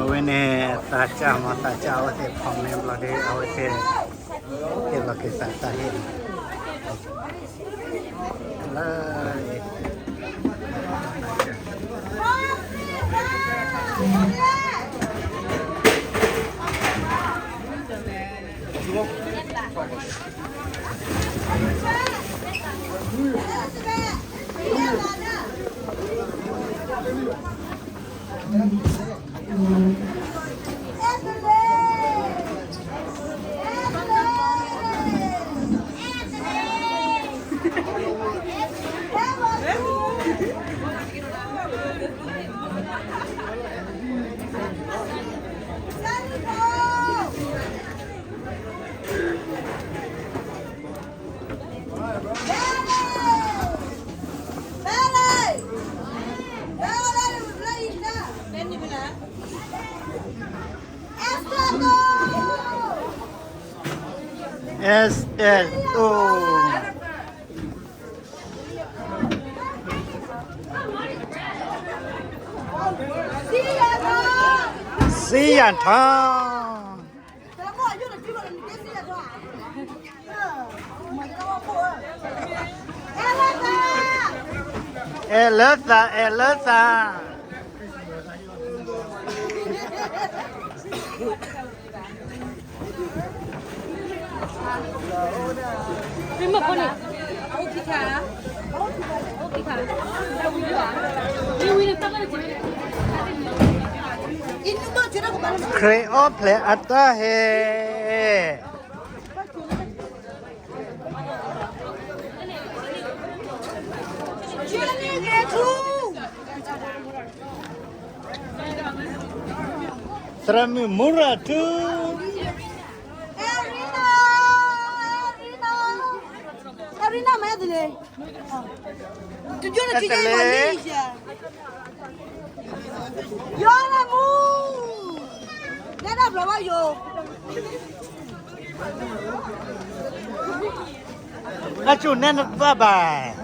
When tacha matacha awase phone blade awase ke lake sata he SSO See ya Tom Elsa Prima pone. Otika. Otika. Ini tak ada je. Ini tu cerita apa? Creo play atta he Cerita ni tu. Trami mura tu Arina mana tu le? Tujuan cerita Malaysia. Yo namu. Dah berapa yo? Acu nenek bye.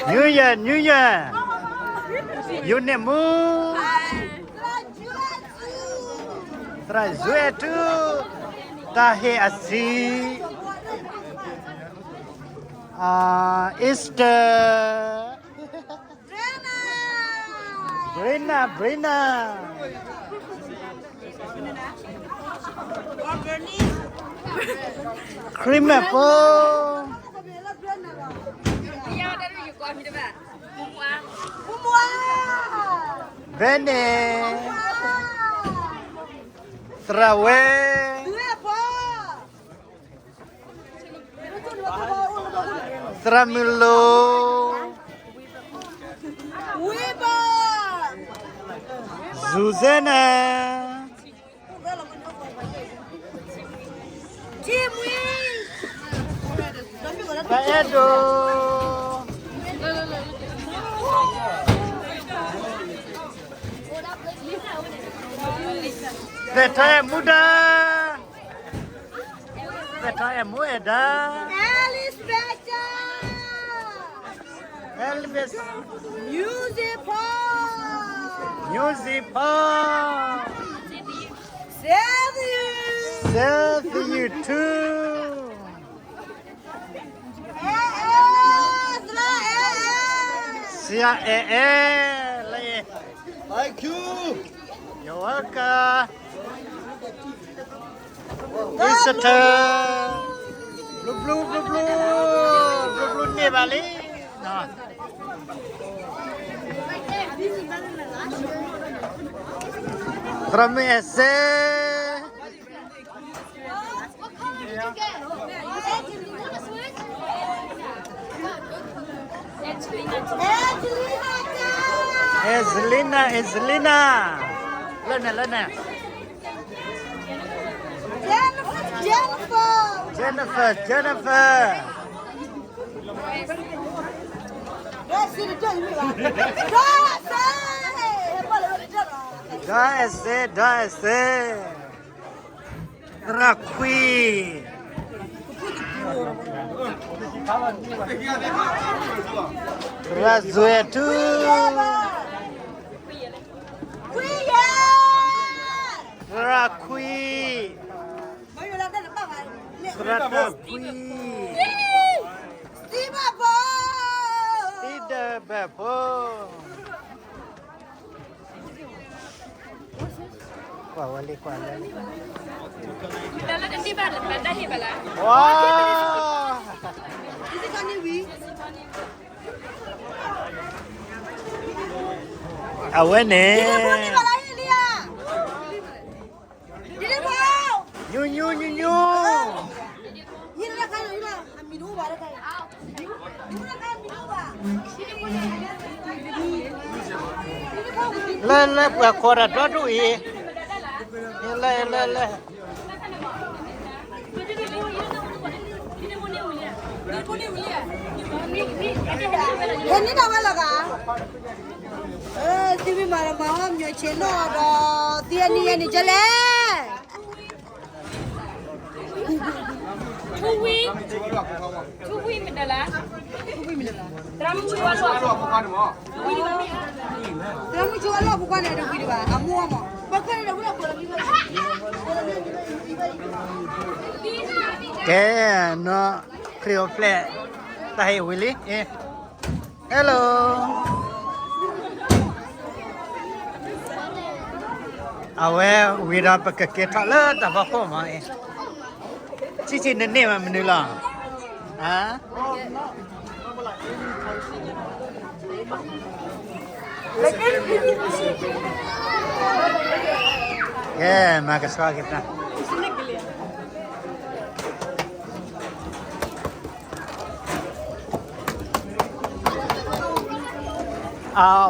New Year. You nemu. Trazue tu. Tahe asi. Easter. Brina. Cream apple. Bene. Trawe. Tramilo. Zuzana. Edo. Petaya muda. Petaya muda. Elvis. Music Park. Save you too. Sia Thank you. You're welcome. Visitor. Blue ni bali. No. From ese. Ezelina. Lena. Jennifer. Doa ese. Rakui. Razuetu. Rakui. Rakui. Tidak bebo. Wah, wali kuala. Wah. Awane. Nyu. Le buat korat tu ye. Le. Ini dah malah kah? TV malam ni channel ada dia ni jalan. Tuwi medala. Drum jual lo. Kamu jual lo bukan ada video bah? Kamu apa? Bukan ada bukan kalau ni. Ke no Cleo flat. Tahi Willy. Hello. Awe wira pakai kita le tak apa mah. Cici nenek mah menula. Ha? Ya, maka suka kita.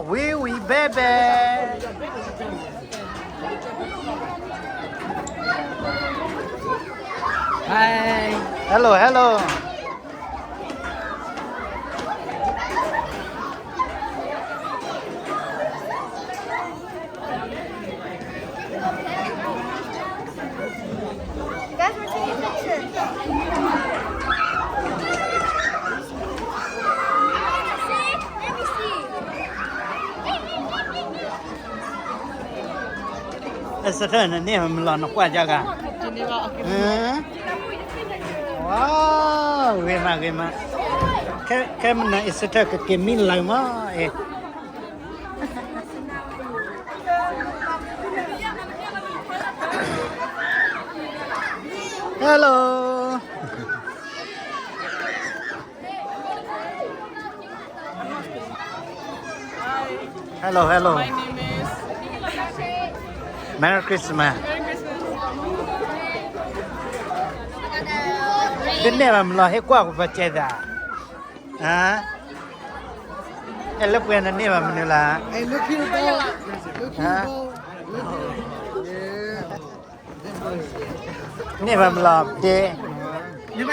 Oui, bébé. Hi. Hello. Guys, we're taking pictures. Let me see. Sekarang ni mula nak kuat jaga. Wow, gema. Kan mana istirahat ke kemin lama Hello. Hello. My name is. Merry Christmas. Ini memang hekwa aku baca dah. Elok yang ni memang ni lah. Look here, Bo. Ni memang lah deh. Ni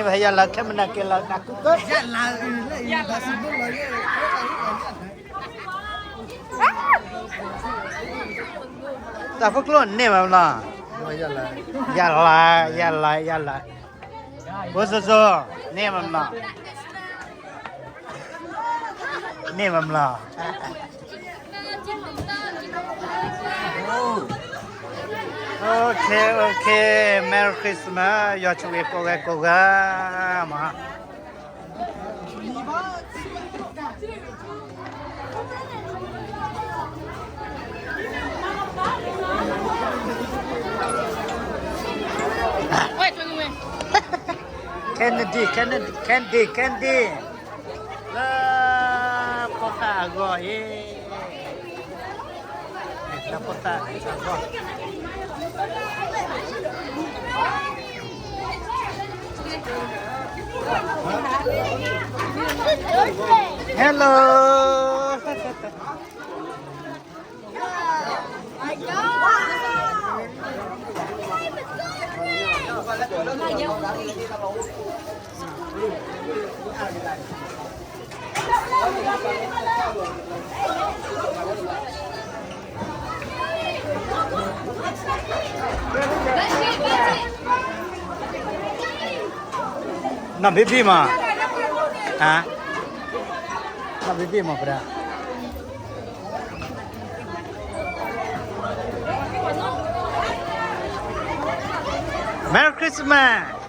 bahaya lah kan mana kelar aku tu. Tak perlu ni memang lah. Yalah. Bos ni memang lah. Ni memang lah. Okay. Merry Christmas. Yo cuy koga mah. Wait, tunggu. Candy. La pota agora. La pota agora. Hello. My God. 那没币吗？啊？那没币吗？不是？Merry Christmas！